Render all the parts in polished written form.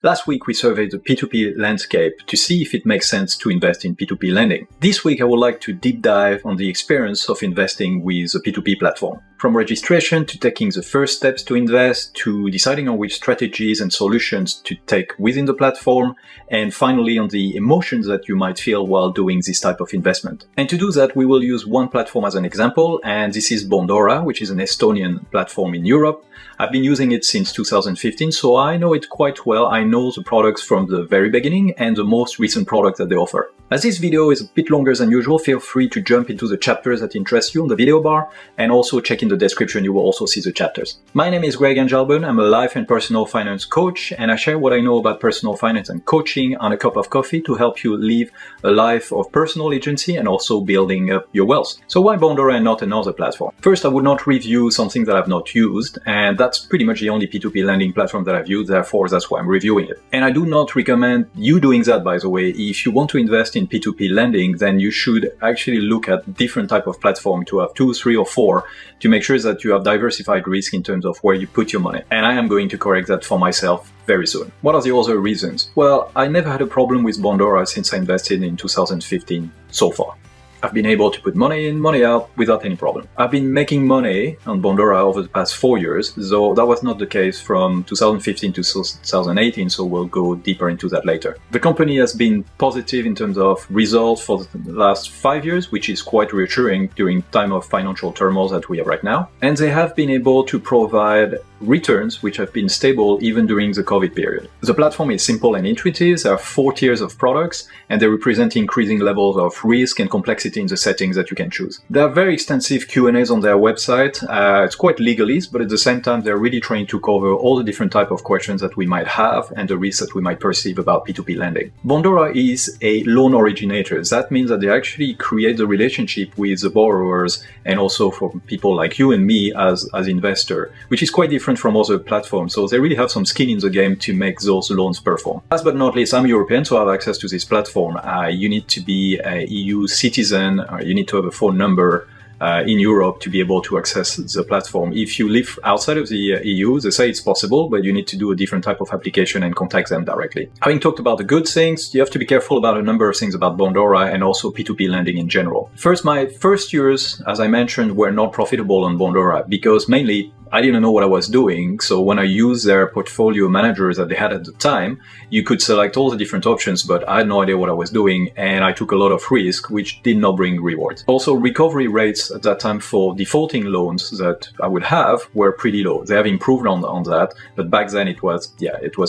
Last week, we surveyed the P2P landscape to see if it makes sense to invest in P2P lending. This week, I would like to deep dive on the experience of investing with a P2P platform. From registration to taking the first steps to invest, to deciding on which strategies and solutions to take within the platform, and finally on the emotions that you might feel while doing this type of investment. And to do that, we will use one platform as an example, and this is Bondora, which is an Estonian platform in Europe. I've been using it since 2015, so I know it quite well. I know the products from the very beginning and the most recent product that they offer. As this video is a bit longer than usual, feel free to jump into the chapters that interest you on the video bar, and also check in the description, you will also see the chapters. My name is Greg Angelben, I'm a life and personal finance coach, and I share what I know about personal finance and coaching on a cup of coffee to help you live a life of personal agency and also building up your wealth. So why Bondora and not another platform? First, I would not review something that I've not used, and that's pretty much the only P2P lending platform that I've used, therefore that's why I'm reviewing it. And I do not recommend you doing that, by the way. If you want to invest in P2P lending, then you should actually look at different type of platform to have 2, 3, or 4 to make sure that you have diversified risk in terms of where you put your money. And I am going to correct that for myself very soon. What are the other reasons? Well, I never had a problem with Bondora since I invested in 2015 so far. I've been able to put money in, money out without any problem. I've been making money on Bondora over the past 4 years, though that was not the case from 2015 to 2018, so we'll go deeper into that later. The company has been positive in terms of results for the last 5 years, which is quite reassuring during time of financial turmoil that we have right now. And they have been able to provide returns which have been stable even during the COVID period. The platform is simple and intuitive. There are 4 tiers of products, and they represent increasing levels of risk and complexity in the settings that you can choose. There are very extensive Q&As on their website. It's quite legalist, but at the same time, they're really trying to cover all the different type of questions that we might have and the risks that we might perceive about P2P lending. Bondora is a loan originator. That means that they actually create the relationship with the borrowers and also for people like you and me as investor, which is quite different from other platforms. So they really have some skin in the game to make those loans perform. Last but not least, I'm European, so I have access to this platform. You need to be a EU citizen, or you need to have a phone number in Europe to be able to access the platform. If you live outside of the EU, they say it's possible, but you need to do a different type of application and contact them directly. Having talked about the good things, you have to be careful about a number of things about Bondora and also P2P lending in general. First, my first years, as I mentioned, were not profitable on Bondora because mainly I didn't know what I was doing. So when I used their portfolio managers that they had at the time, you could select all the different options, but I had no idea what I was doing, and I took a lot of risk, which did not bring rewards. Also, recovery rates at that time for defaulting loans that I would have were pretty low. They have improved on that, but back then it was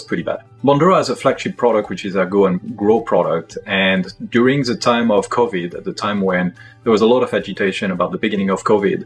pretty bad. Bondora has a flagship product, which is a Go and Grow product, and during the time of COVID, at the time when there was a lot of agitation about the beginning of COVID,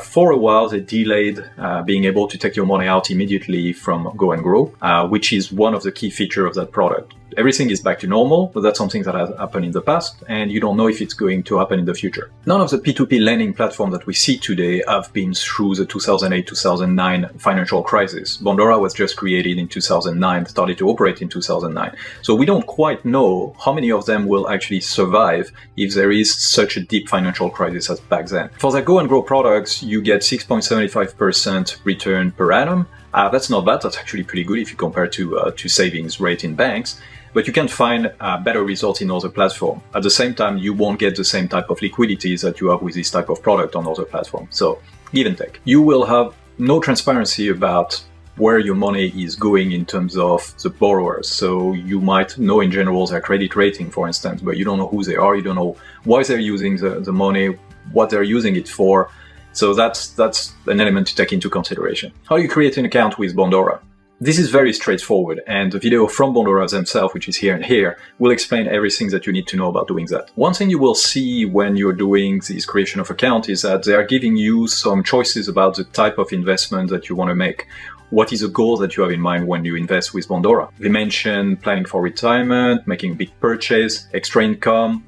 for a while they delayed being able to take your money out immediately from Go and Grow, which is one of the key features of that product. Everything is back to normal, but that's something that has happened in the past, and you don't know if it's going to happen in the future. None of the P2P lending platforms that we see today have been through the 2008-2009 financial crisis. Bondora was just created in 2009, started to operate in 2009. So we don't quite know how many of them will actually survive if there is such a deep financial crisis as back then. For the Go and Grow products, you get 6.75% return per annum. That's not bad. That's actually pretty good if you compare to savings rate in banks. But you can find better results in other platforms. At the same time, you won't get the same type of liquidities that you have with this type of product on other platforms. So give and take. You will have no transparency about where your money is going in terms of the borrowers. So you might know in general their credit rating, for instance, but you don't know who they are. You don't know why they're using the money, what they're using it for. So that's an element to take into consideration. How do you create an account with Bondora? This is very straightforward, and the video from Bondora themselves, which is here and here, will explain everything that you need to know about doing that. One thing you will see when you're doing this creation of account is that they are giving you some choices about the type of investment that you want to make. What is the goal that you have in mind when you invest with Bondora? They mention planning for retirement, making a big purchase, extra income,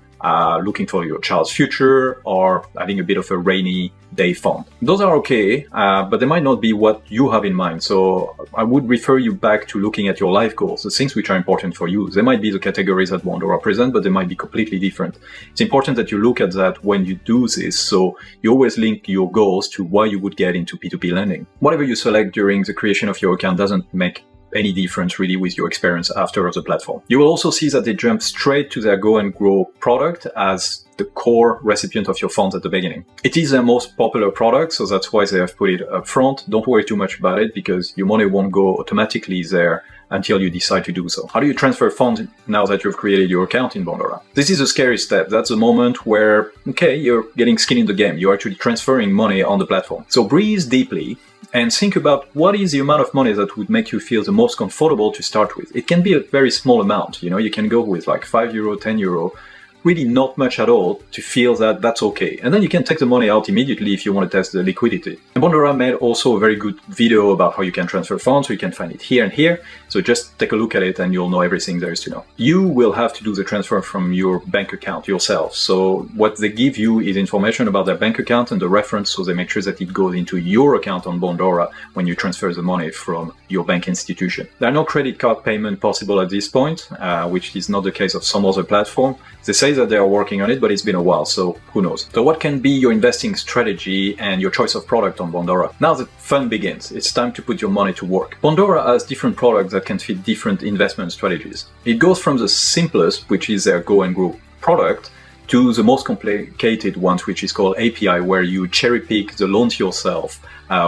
looking for your child's future, or having a bit of a rainy day fund. Those are okay, but they might not be what you have in mind. So I would refer you back to looking at your life goals, the things which are important for you. They might be the categories that Bondora present, but they might be completely different. It's important that you look at that when you do this, so you always link your goals to why you would get into P2P lending. Whatever you select during the creation of your account doesn't make any difference really with your experience after the platform. You will also see that they jump straight to their Go and Grow product as the core recipient of your funds at the beginning. It is their most popular product, so that's why they have put it up front. Don't worry too much about it because your money won't go automatically there until you decide to do so. How do you transfer funds now that you've created your account in Bondora? This is a scary step. That's the moment where, okay, you're getting skin in the game. You're actually transferring money on the platform. So breathe deeply and think about what is the amount of money that would make you feel the most comfortable to start with. It can be a very small amount. You can go with like €5, €10, really not much at all to feel that that's okay. And then you can take the money out immediately if you want to test the liquidity. And Bondora made also a very good video about how you can transfer funds, so you can find it here and here. So just take a look at it and you'll know everything there is to know. You will have to do the transfer from your bank account yourself. So what they give you is information about their bank account and the reference, so they make sure that it goes into your account on Bondora when you transfer the money from your bank institution. There are no credit card payment possible at this point, which is not the case of some other platform. They say that they are working on it, but it's been a while, so who knows. So what can be your investing strategy and your choice of product on Bondora? Now the fun begins. It's time to put your money to work. Bondora has different products that can fit different investment strategies. It goes from the simplest, which is their Go and Grow product, to the most complicated ones, which is called API, where you cherry pick the loans yourself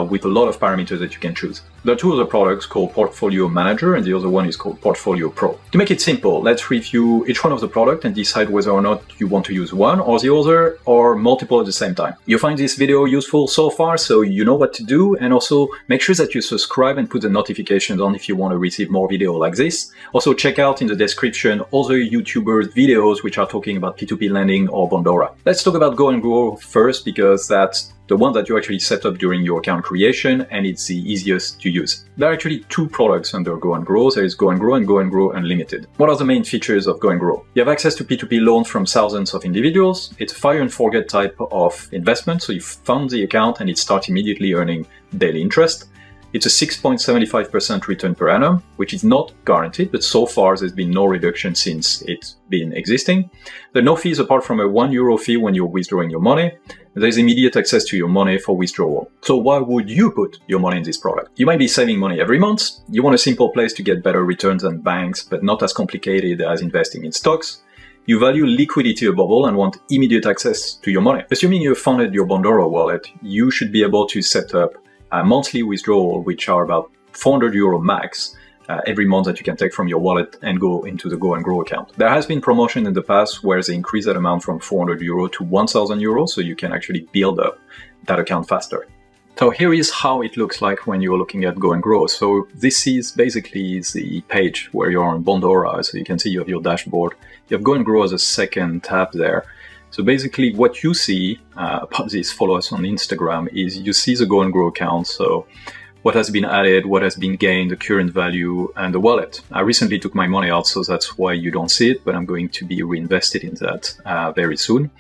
with a lot of parameters that you can choose. There are two other products called Portfolio Manager and the other one is called Portfolio Pro. To make it simple, let's review each one of the products and decide whether or not you want to use one or the other or multiple at the same time. You find this video useful so far, so you know what to do, and also make sure that you subscribe and put the notifications on if you want to receive more videos like this. Also check out in the description other YouTubers' videos which are talking about P2P lending or Bondora. Let's talk about Go and Grow first because that's the one that you actually set up during your account creation and it's the easiest to use. There are actually two products under Go and Grow. There is Go and Grow and Go and Grow Unlimited. What are the main features of Go and Grow? You have access to P2P loans from thousands of individuals. It's a fire and forget type of investment, so you fund the account and it starts immediately earning daily interest. It's a 6.75% return per annum, which is not guaranteed, but so far there's been no reduction since it's been existing. There are no fees apart from a €1 fee when you're withdrawing your money. There's immediate access to your money for withdrawal. So why would you put your money in this product? You might be saving money every month. You want a simple place to get better returns than banks, but not as complicated as investing in stocks. You value liquidity above all and want immediate access to your money. Assuming you've funded your Bondora wallet, you should be able to set up a monthly withdrawal, which are about €400 max, every month that you can take from your wallet and go into the Go and Grow account. There has been promotion in the past where they increase that amount from €400 to €1,000, so you can actually build up that account faster. So here is how it looks like when you're looking at Go and Grow. So this is basically the page where you're on Bondora. So you can see you have your dashboard. You have Go and Grow as a second tab there. So basically what you see about this, follow us on Instagram, is you see the Go and Grow account. So what has been added, what has been gained, the current value, and the wallet. I recently took my money out, so that's why you don't see it, but I'm going to be reinvested in that very soon.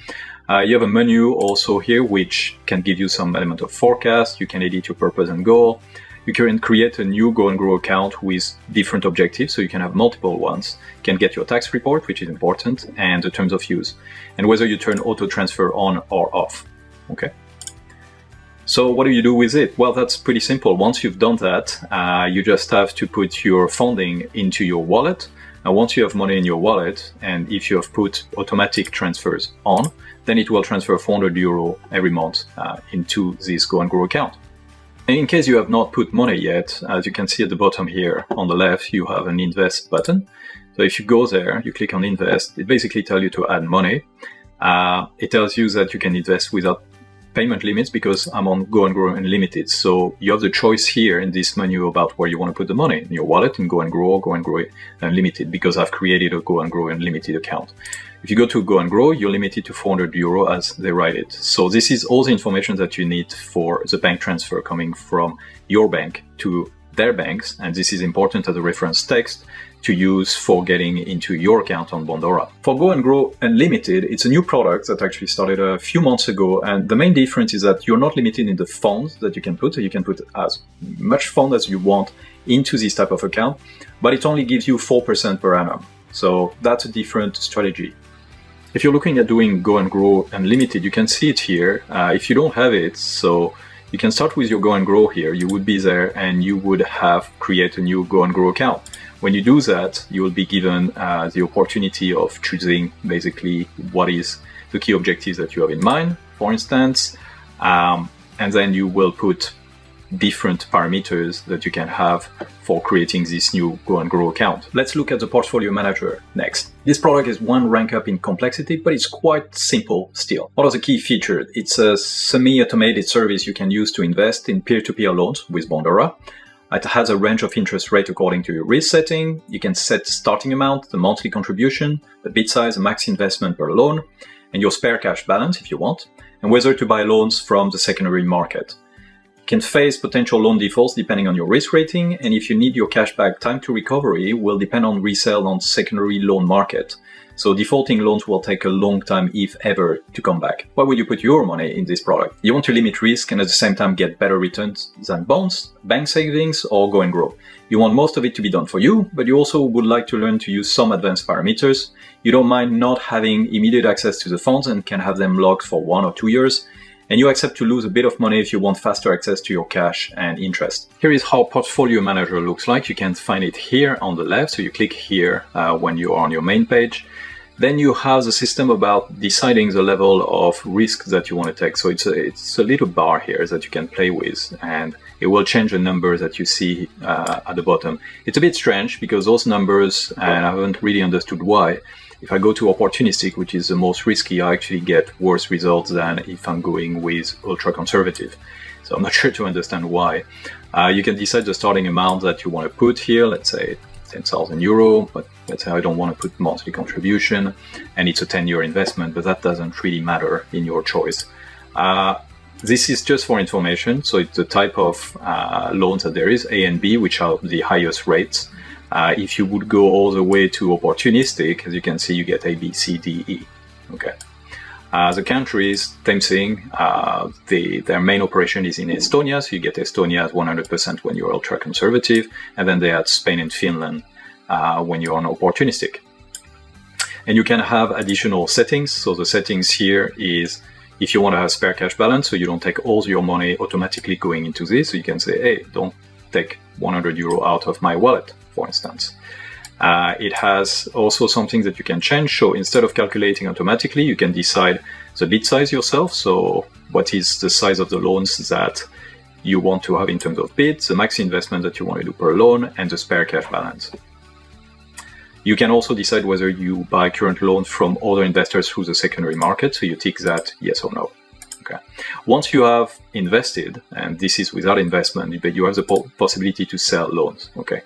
You have a menu also here, which can give you some element of forecast. You can edit your purpose and goal. You can create a new Go and Grow account with different objectives, so you can have multiple ones. You can get your tax report, which is important, and the terms of use, and whether you turn auto transfer on or off. Okay. So what do you do with it? Well, that's pretty simple. Once you've done that, you just have to put your funding into your wallet. Now, once you have money in your wallet, and if you have put automatic transfers on, then it will transfer €400 every month into this Go and Grow account. And in case you have not put money yet, as you can see at the bottom here on the left, you have an invest button. So if you go there, you click on invest, it basically tells you to add money. It tells you that you can invest without payment limits because I'm on Go and Grow Unlimited. So you have the choice here in this menu about where you want to put the money, in your wallet, in Go and Grow, or Go and Grow Unlimited, because I've created a Go and Grow Unlimited account. If you go to Go and Grow, you're limited to €400 as they write it. So this is all the information that you need for the bank transfer coming from your bank to their banks. And this is important as a reference text to use for getting into your account on Bondora. For Go and Grow Unlimited, it's a new product that actually started a few months ago. And the main difference is that you're not limited in the funds that you can put. So you can put as much fund as you want into this type of account, but it only gives you 4% per annum. So that's a different strategy. If you're looking at doing Go and Grow Unlimited, you can see it here. If you don't have it, so You can start with your Go and Grow here. You would be there and you would have create a new Go and Grow account. When you do that, you will be given the opportunity of choosing basically what is the key objectives that you have in mind, for instance, and then you will put different parameters that you can have for creating this new Go and Grow account. Let's look at the Portfolio Manager next. This product is one rank up in complexity, but it's quite simple still. What are the key features? It's a semi-automated service you can use to invest in peer-to-peer loans with Bondora. It has a range of interest rate according to your risk setting. You can set the starting amount, the monthly contribution, the bid size, the max investment per loan, and your spare cash balance if you want, and whether to buy loans from the secondary market. Can face potential loan defaults depending on your risk rating, and if you need your cash back, time to recovery will depend on resale on secondary loan market. So defaulting loans will take a long time, if ever, to come back. Why would you put your money in this product? You want to limit risk and at the same time get better returns than bonds, bank savings, or Go and Grow. You want most of it to be done for you, but you also would like to learn to use some advanced parameters. You don't mind not having immediate access to the funds and can have them locked for 1 or 2 years. And you accept to lose a bit of money if you want faster access to your cash and interest. Here is how Portfolio Manager looks like. You can find it here on the left. So you click here when you are on your main page. Then you have the system about deciding the level of risk that you want to take. So it's a little bar here that you can play with, and it will change the numbers that you see at the bottom. It's a bit strange because those numbers, and I haven't really understood why. If I go to opportunistic, which is the most risky, I actually get worse results than if I'm going with ultra conservative. So I'm not sure to understand why. You can decide the starting amount that you want to put here. Let's say 10,000 euro, but let's say I don't want to put monthly contribution, and it's a 10-year investment, but that doesn't really matter in your choice. This is just for information. So it's the type of loans that there is, A and B, which are the highest rates. If you would go all the way to opportunistic, as you can see, you get A, B, C, D, E. Okay. The countries, same thing. Their main operation is in Estonia, so you get Estonia at 100% when you're ultra conservative, and then they add Spain and Finland when you're on opportunistic. And you can have additional settings. So the settings here is if you want to have spare cash balance, so you don't take all your money automatically going into this. So you can say, hey, don't take 100 euro out of my wallet, for instance. It has also something that you can change. So instead of calculating automatically, you can decide the bid size yourself. So what is the size of the loans that you want to have in terms of bids, the max investment that you want to do per loan, and the spare cash balance. You can also decide whether you buy current loans from other investors through the secondary market. So you tick that yes or no. Okay. Once you have invested, and this is without investment, but you have the possibility to sell loans. Okay.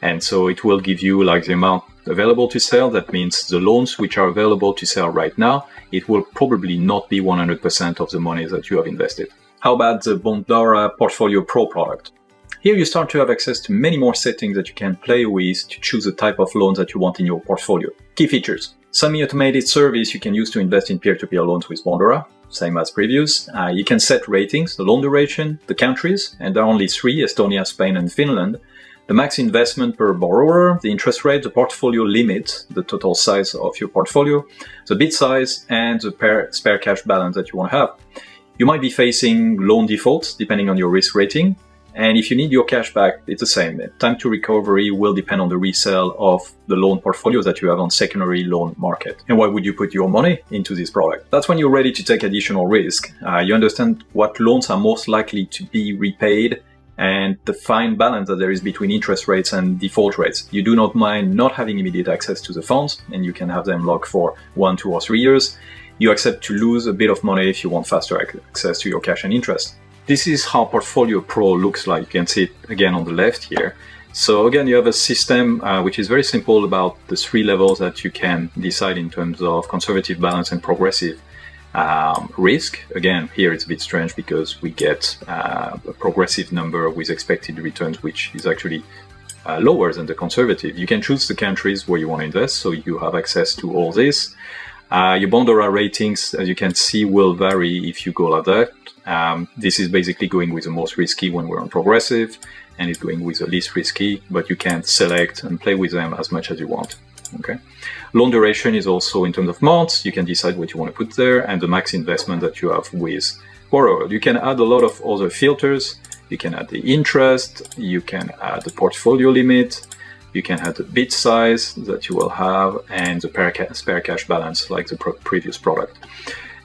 And so it will give you like the amount available to sell. That means the loans which are available to sell right now, it will probably not be 100% of the money that you have invested. How about the Bondora Portfolio Pro product? Here you start to have access to many more settings that you can play with to choose the type of loans that you want in your portfolio. Key features. Semi-automated service you can use to invest in peer-to-peer loans with Bondora, same as previous. You can set ratings, the loan duration, the countries, and there are only 3, Estonia, Spain, and Finland. The max investment per borrower, the interest rate, the portfolio limit, the total size of your portfolio, the bid size, and the spare cash balance that you want to have. You might be facing loan defaults depending on your risk rating. And if you need your cash back, it's the same. Time to recovery will depend on the resale of the loan portfolio that you have on secondary loan market. And why would you put your money into this product? That's when you're ready to take additional risk. You understand what loans are most likely to be repaid and the fine balance that there is between interest rates and default rates. You do not mind not having immediate access to the funds, and you can have them locked for 1, 2, or 3 years. You accept to lose a bit of money if you want faster access to your cash and interest. This is how Portfolio Pro looks like. You can see it again on the left here. So again, you have a system which is very simple about the 3 levels that you can decide in terms of conservative, balance, and progressive risk. Again, here it's a bit strange because we get a progressive number with expected returns, which is actually lower than the conservative. You can choose the countries where you want to invest, so you have access to all this. Your Bondora ratings, as you can see, will vary if you go like that. This is basically going with the most risky when we're on progressive, and it's going with the least risky, but you can select and play with them as much as you want. Okay. Loan duration is also in terms of months. You can decide what you want to put there, and the max investment that you have with borrower. You can add a lot of other filters. You can add the interest, you can add the portfolio limit, you can add the bid size that you will have, and the spare cash balance like the previous product.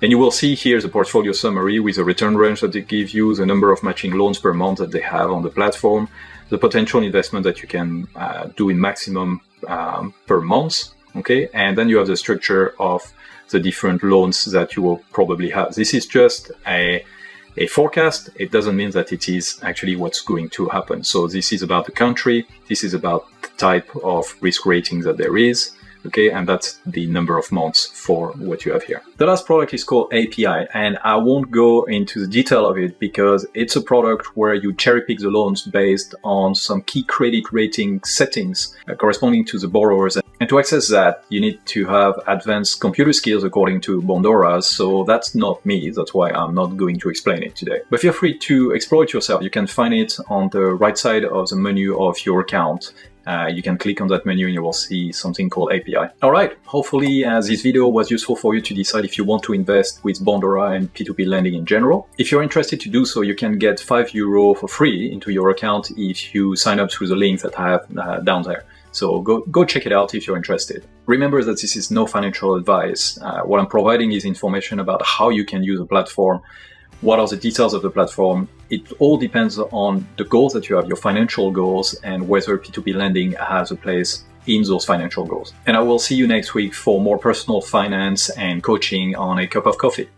And you will see here the portfolio summary with the return range that they give you, the number of matching loans per month that they have on the platform, the potential investment that you can do in maximum per month, okay? And then you have the structure of the different loans that you will probably have. This is just a forecast. It doesn't mean that it is actually what's going to happen. So this is about the country, this is about the type of risk rating that there is, okay, and that's the number of months for what you have here. The last product is called API, and I won't go into the detail of it because it's a product where you cherry pick the loans based on some key credit rating settings corresponding to the borrowers. And to access that, you need to have advanced computer skills according to Bondora, so that's not me, that's why I'm not going to explain it today. But feel free to explore it yourself. You can find it on the right side of the menu of your account. You can click on that menu and you will see something called API. Alright, hopefully this video was useful for you to decide if you want to invest with Bondora and P2P lending in general. If you're interested to do so, you can get €5 for free into your account if you sign up through the link that I have down there. So go check it out if you're interested. Remember that this is no financial advice. What I'm providing is information about how you can use the platform, what are the details of the platform. It all depends on the goals that you have, your financial goals, and whether P2P lending has a place in those financial goals. And I will see you next week for more personal finance and coaching on a cup of coffee.